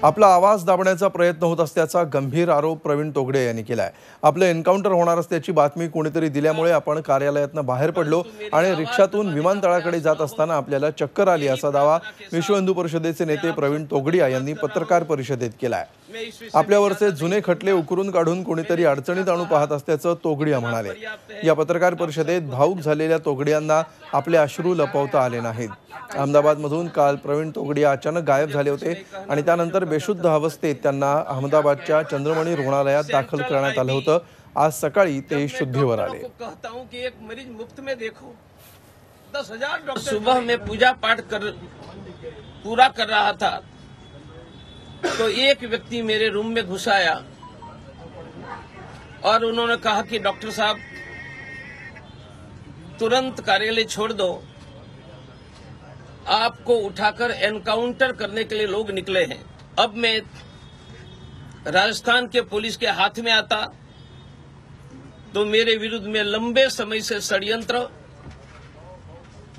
आपला आवाज दाबण्याचा प्रयत्न होत असल्याचा गंभीर आरोप प्रवीण तोगडे यांनी केलाय। आपलं एन्काउंटर होणार असल्याची बातमी कोणीतरी दिल्यामुळे आपण कार्यालयातून बाहेर पडलो आणि रिक्षातून विमानतळाकडे जात असताना आपल्याला चक्कर आली असा दावा विश्व हिंदू परिषदेचे नेते प्रवीण तोगडिया यांनी पत्रकार परिषदेत केलाय। आपल्यावरचे जुने खटले उकरून काढून कोणीतरी अडचणीत आणू पाहत असल्याचं तोगडिया म्हणाले। या पत्रकार परिषदेत भावुक झालेल्या तोगडियांना आपले अश्रू लपवता आले नाहीत। अहमदाबादमधून काल प्रवीण तोगडिया अचानक गायब झाले होते आणि त्यानंतर बेशुद्ध अवस्थेत त्यांना अहमदाबादच्या चंद्रमणी रुग्णालयात दाखल करण्यात आलं होतं। आज सकाळी ते शुद्धीवर आले। सुबह में पूजा पाठ पूरा कर रहा था तो एक व्यक्ति मेरे रूम में घुस आया और उन्होंने कहा कि डॉक्टर साहब तुरंत कार्यालय छोड़ दो, आपको उठाकर एनकाउंटर करने के लिए लोग निकले हैं। अब मैं राजस्थान के पुलिस के हाथ में आता तो मेरे विरुद्ध में लंबे समय से षड्यंत्र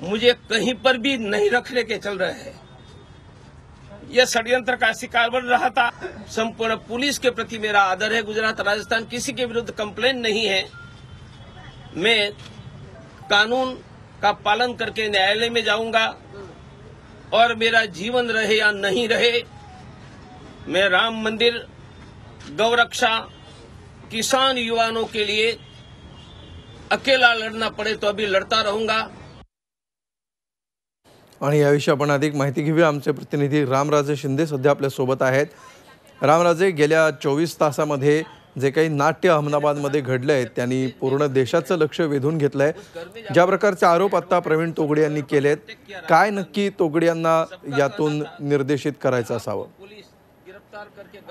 मुझे कहीं पर भी नहीं रखने के चल रहे हैं। यह षड्यंत्र का शिकार बन रहा था। संपूर्ण पुलिस के प्रति मेरा आदर है। गुजरात राजस्थान किसी के विरुद्ध कंप्लेंट नहीं है। मैं कानून का पालन करके न्यायालय में जाऊंगा और मेरा जीवन रहे या नहीं रहे, मैं राम मंदिर, गौरक्षा, किसान युवाओं के लिए अकेला लड़ना पड़े तो अभी लड़ता रहूंगा। आणि याविषयी आपण अधिक माहिती घेऊया। आमचे प्रतिनिधी रामराजे शिंदे सध्या आपल्या सोबत आहेत। रामराजे, गेल्या 24 तासामध्ये जे काही नाट्य अहमदाबादमध्ये घडलंय त्यांनी पूर्ण देशाचं लक्ष वेधून घेतलंय। ज्या प्रकारचे आरोप आता प्रवीण तोगडे यांनी केलेत, काय नक्की तोगडे यांना यातून निर्देशित करायचं असावं?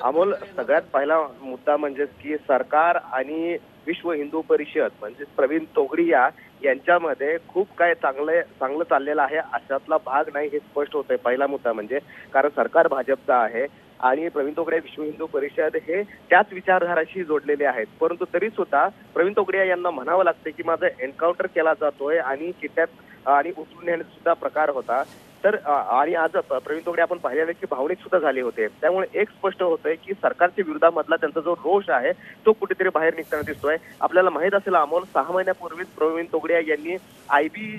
अमोल, सगळ्यात पहिला मुद्दा म्हणजे की सरकार आणि विश्व हिंदू परिषद म्हणजे प्रवीण तोगडिया यांच्यामध्ये खूप काय चांगलं चाललेलं आहे अशातला भाग नाही हे स्पष्ट होतंय। पहिला मुद्दा म्हणजे कारण सरकार भाजपचं आहे आणि प्रवीण तोगडिया विश्व हिंदू परिषद हे त्याच विचारधाराशी जोडलेले आहेत, परंतु तरी सुद्धा प्रवीण तोगडिया यांना म्हणावं लागते की माझा एन्काउंटर केला जातोय आणि किट्यात आणि उचलून नेण्याचा सुद्धा प्रकार होता। तर आणि आज प्रवीण तोगडे आपण पाहिलेलं की भावनिक सुद्धा झाले होते। त्यामुळे एक स्पष्ट होतंय की सरकारच्या विरोधामधला त्यांचा जो रोष आहे तो कुठेतरी बाहेर निघताना दिसतोय। आपल्याला माहित असेल अमोल, 6 महिन्यापूर्वीच प्रवीण तोगडिया यांनी आयबी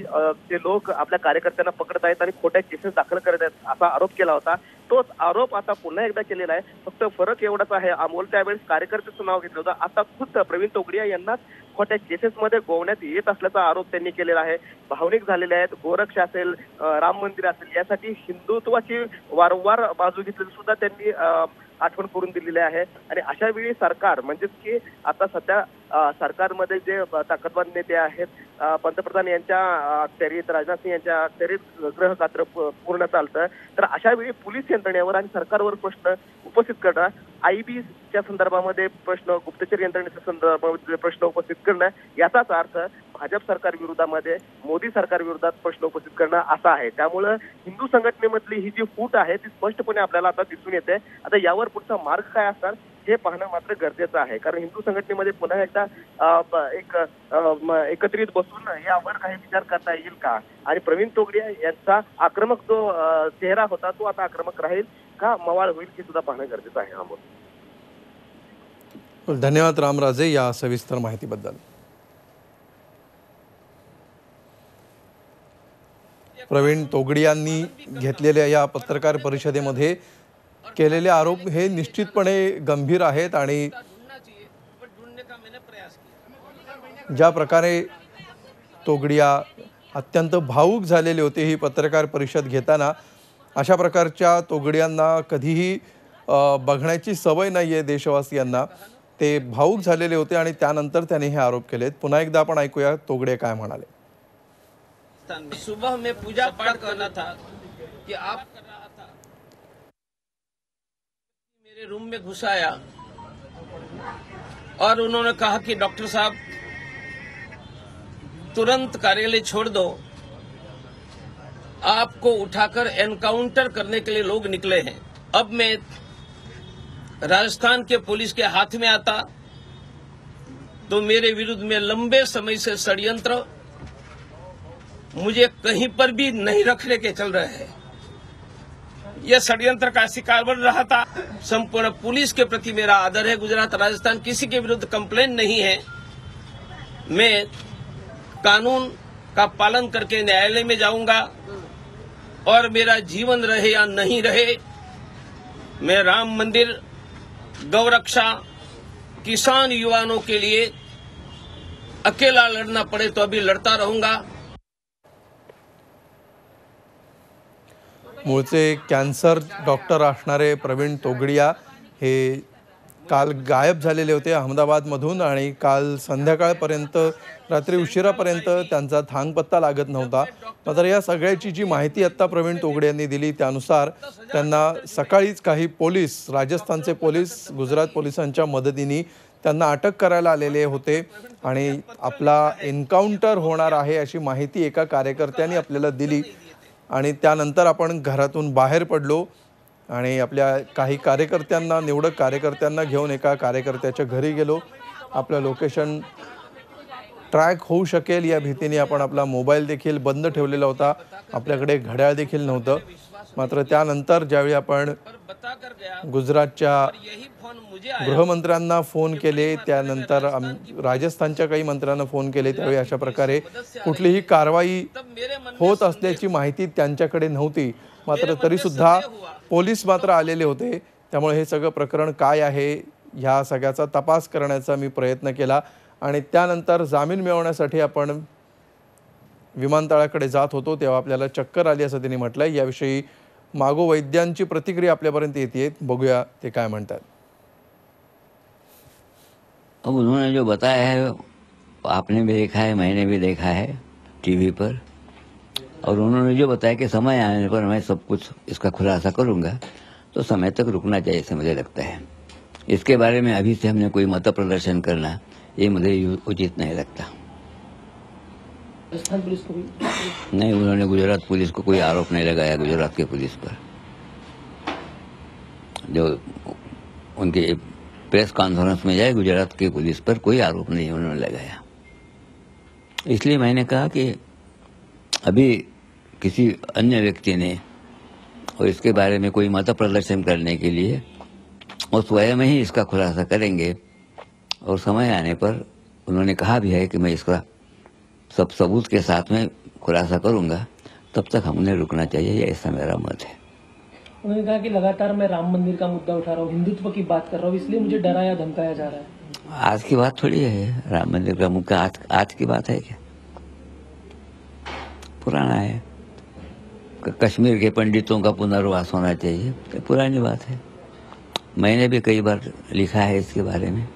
चे लोक आपल्या कार्यकर्त्यांना पकडत आहेत आणि खोट्या केसेस दाखल करत आहेत असा आरोप केला होता। तोच आरोप आता पुन्हा एकदा केलेला आहे। फक्त फरक एवढाच आहे अमोल, त्यावेळेस कार्यकर्त्याचं नाव घेतलं होतं, आता खुद्द प्रवीण तोगडिया यांनाच खोट्या केसेसमध्ये गोवण्यात येत असल्याचा आरोप त्यांनी केलेला आहे। भावनिक झालेले आहेत। गोरक्ष असेल, राम मंदिर असेल, यासाठी हिंदुत्वाची वारंवार बाजू घेतलेली सुद्धा त्यांनी आठवण करून दिलेली आहे। आणि अशा वेळी सरकार म्हणजेच की आता सध्या सरकारमध्ये जे ताकदवान नेते आहेत, पंतप्रधान यांच्या अखत्यारीत, राजनाथ सिंह यांच्या अखत्यारीत गृह खातं पूर्ण चालतं, तर अशा वेळी पोलीस यंत्रणेवर आणि सरकारवर प्रश्न उपस्थित करणं, आयबीच्या संदर्भामध्ये प्रश्न, गुप्तचर यंत्रणेच्या संदर्भामध्ये प्रश्न उपस्थित करणं, याचाच अर्थ भाजप सरकार विरोधामध्ये मोदी सरकार विरोधात प्रश्न उपस्थित करणं असा आहे। त्यामुळे हिंदू संघटनेमधली ही जी फूट आहे ती स्पष्टपणे आपल्याला आता दिसून येते। आता यावर पुढचा मार्ग काय असणार हे पाहणं मात्र गरजेचं आहे, कारण हिंदू संघटनेमध्ये पुन्हा एकदा एक एकत्रित बसून यावर काही विचार करता येईल का, आणि प्रवीण तोगडिया यांचा आक्रमक जो चेहरा होता तो आता आक्रमक राहील का, मवाळ होईल हे सुद्धा पाहणं गरजेचं आहे। अमोल, धन्यवाद रामराजे या सविस्तर माहितीबद्दल। प्रवीण तोगडियांनी घेतलेल्या या पत्रकार परिषदेमध्ये केलेले आरोप हे निश्चितपणे गंभीर आहेत आणि ज्या प्रकारे तोगडिया अत्यंत भावुक झालेले होते ही पत्रकार परिषद घेताना, अशा प्रकारच्या तोगडियांना कधीही बघण्याची सवय नाहीये देशवासियांना। ते भावुक झालेले होते आणि त्यानंतर त्यांनी हे आरोप केलेत। पुन्हा एकदा आपण ऐकूया तोगडे काय म्हणाले। सुबह में पूजा पाठ करना था कि आप कर रहा था, मेरे रूम में घुस आया और उन्होंने कहा कि डॉक्टर साहब तुरंत कार्यालय छोड़ दो, आपको उठाकर एनकाउंटर करने के लिए लोग निकले हैं। अब मैं राजस्थान के पुलिस के हाथ में आता तो मेरे विरुद्ध में लंबे समय से षड्यंत्र मुझे कहीं पर भी नहीं रखने के चल रहे हैं। यह षड्यंत्र का शिकार बन रहा था। संपूर्ण पुलिस के प्रति मेरा आदर है। गुजरात राजस्थान किसी के विरुद्ध कंप्लेन नहीं है। मैं कानून का पालन करके न्यायालय में जाऊंगा और मेरा जीवन रहे या नहीं रहे, मैं राम मंदिर, गौरक्षा, किसान युवाओं के लिए अकेला लड़ना पड़े तो अभी लड़ता रहूंगा। मूळचे कॅन्सर डॉक्टर असणारे प्रवीण तोगडिया हे काल गायब झालेले होते अहमदाबादमधून आणि काल संध्याकाळपर्यंत रात्री उशिरापर्यंत त्यांचा थांगपत्ता लागत नव्हता। मात्र या सगळ्याची जी माहिती आत्ता प्रवीण तोगडे यांनी दिली त्यानुसार त्यांना सकाळीच काही पोलीस, राजस्थानचे पोलीस, गुजरात पोलिसांच्या मदतीने त्यांना अटक करायला आलेले होते आणि आपला एन्काउंटर होणार आहे अशी माहिती एका कार्यकर्त्याने आपल्याला दिली आणि त्यानंतर आपण घरातून बाहेर पडलो आणि आपल्या काही कार्यकर्त्यांना, निवडक कार्यकर्त्यांना घेऊन एका कार्यकर्त्याच्या घरी गेलो। आपलं लोकेशन ट्रॅक होऊ शकेल या भीतीने आपण आपला मोबाईल देखील बंद ठेवलेला होता। आपल्याकडे घड्याळ देखील नव्हतं। मात्र त्यानंतर ज्यावेळी आपण गुजरातच्या गृहमंत्र्यांना फोन केले, त्यानंतर राजस्थानच्या काही मंत्र्यांना फोन केले, त्यावेळी अशा प्रकारे कुठलीही कारवाई होत असल्याची माहिती त्यांच्याकडे नव्हती। मात्र तरी सुद्धा पोलीस मात्र आलेले होते। त्यामुळे हे सगळं प्रकरण काय आहे ह्या सगळ्याचा तपास करण्याचा मी प्रयत्न केला आणि त्यानंतर जामीन मिळवण्यासाठी आपण विमानतळाकडे जात होतो तेव्हा आपल्याला चक्कर आली असं त्यांनी म्हटलंय। याविषयी मागो वैद्यांची प्रतिक्रिया आपल्यापर्यंत येते, बघूया ते काय म्हणतात। अब उन्होंने जो बताया है आपने भी देखा है, मैंने भी देखा है टीवी पर, और उन्होंने जो बताया कि समय आने पर मैं सब कुछ इसका खुलासा करूंगा, तो समय तक रुकना चाहिए ऐसे मुझे लगता है। इसके बारे में अभी से हमने कोई मत प्रदर्शन करना ये मुझे उचित नहीं लगता। राजस्थान पुलिस को भी नहीं, उन्होंने गुजरात पुलिस को कोई आरोप नहीं लगाया। गुजरात के पुलिस पर जो उनके प्रेस कॉन्फ्रेंस में जाए, गुजरात की पुलिस पर कोई आरोप नहीं उन्होंने लगाया। इसलिए मैंने कहा कि अभी किसी अन्य व्यक्ति ने और इसके बारे में कोई मत प्रदर्शन करने के लिए वो स्वयं ही इसका खुलासा करेंगे, और समय आने पर उन्होंने कहा भी है कि मैं इसका सब सबूत के साथ में खुलासा करूंगा, तब तक हमने रुकना चाहिए, ऐसा मेरा मत है। उन्होंने कहा कि लगातार मैं राम मंदिर का मुद्दा उठा रहा हूँ, हिंदुत्व की बात कर रहा हूँ, इसलिए मुझे डराया धमकाया जा रहा है। आज की बात थोड़ी है, राम मंदिर का मुद्दा आज की बात है क्या? पुराना है। कश्मीर के पंडितों का पुनर्वास होना चाहिए, तो पुरानी बात है। मैंने भी कई बार लिखा है इसके बारे में।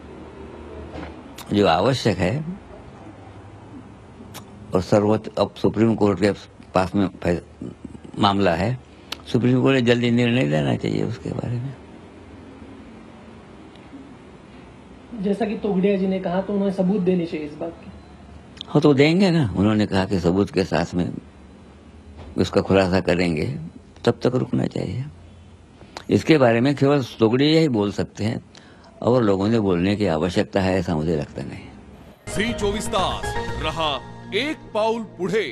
जो आवश्यक है और सर्वोच्च, अब सुप्रीम कोर्ट के पास में मामला है, सुप्रीम कोर्ट ने जल्दी निर्णय लेना चाहिए उसके बारे में। जैसा कि तोगडिया जी ने कहा, तो उन्हें सबूत देनी चाहिए इस बात की। हाँ, तो देंगे ना। उन्होंने कहा कि सबूत के साथ में उसका खुलासा करेंगे, तब तक रुकना चाहिए। इसके बारे में केवल तोगडिया ही बोल सकते हैं, और लोगों ने बोलने की आवश्यकता है ऐसा मुझे लगता नहीं। झी 24 तास रहा एक पाऊल पुढे।